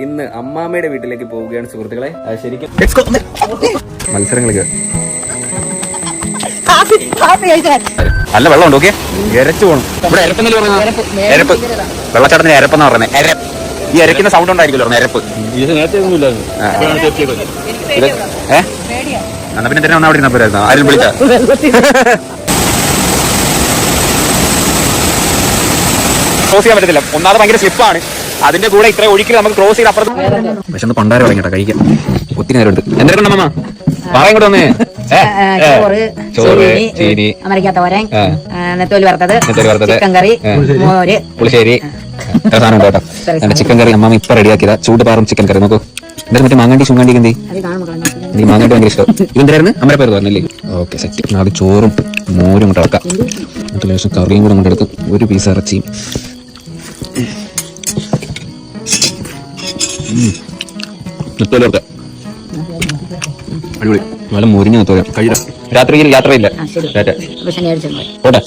ഇന്ന് അമ്മാമ്മയുടെ വീട്ടിലേക്ക് പോവുകയാണ് സുഹൃത്തുക്കളെ. ശരിക്കും മത്സരങ്ങളൊക്കെ നല്ല വെള്ളമുണ്ട്. ഓക്കെ, എരച്ചു പോകണം. ഇവിടെ എരപ്പെന്നല്ലേ പറയുന്നത്? എരപ്പ്, വെള്ളച്ചാട്ടത്തിന് എരപ്പെന്നാ പറയുന്നത്. ഈ എരക്കുന്ന സൗണ്ട് ഉണ്ടായിരിക്കുമല്ലോ എരപ്പ്. എന്നാ പിന്നെ തന്നെ വന്നാ അവിടെ ഇരുന്നാ പോരായിരുന്നോ? ആരും വിളിച്ച ക്രോസ് ചെയ്യാൻ പറ്റത്തില്ല. ഒന്നാമത് ഭയങ്കര സ്ലിപ്പാണ്. അതിന്റെ കൂടെ ഇത്ര ഒഴുക്കിൽ നമുക്ക് ക്രോസ് ചെയ്ത് അപ്പുറത്ത് പക്ഷെ ഒന്ന് പണ്ടാരം തുടങ്ങിട്ടോ കഴിക്കാം. ഒത്തിരി നേരമുണ്ട്. എന്തൊക്കെ അമ്മ പറയാൻ കൂടെ വന്നേ? ചോറ്, ചീനി, അമരക്കാത്തോരൻ, നെത്തോലി വറുത്തത്, ചിക്കൻ കറി, മോര്, പുളിശ്ശേരി, സാധനം ഉണ്ടോ കേട്ടോ. എന്റെ ചിക്കൻ കറി അമ്മ ഇപ്പൊ റെഡിയാക്കിയതാ. ചൂട് പാറും ചിക്കൻ കറി. നോക്കൂ, എന്തായാലും മറ്റേ മാങ്ങാണ്ടി ചുങ്ങാണ്ടി എന്തി നീ മാങ്ങാണ്ടി ഭയങ്കര ഇഷ്ടം. ഇതെന്തായിരുന്നു അമരപ്പേര് പറഞ്ഞല്ലേ? Okay, set. അത് ചോറും മോരും കൊണ്ട് ഇറക്കാം. എന്നിട്ട് ലേശം കറിയും കൂടെ കൊണ്ടെടുത്ത് ഒരു പീസ് ഇറച്ചിയും. നെത്തോലി വറുത്ത അടിപൊളി. നല്ല മുരിഞ്ഞ നെത്തോലി കഴിയില്ല. രാത്രിയിൽ യാത്രയില്ല. ഓട്ടെ.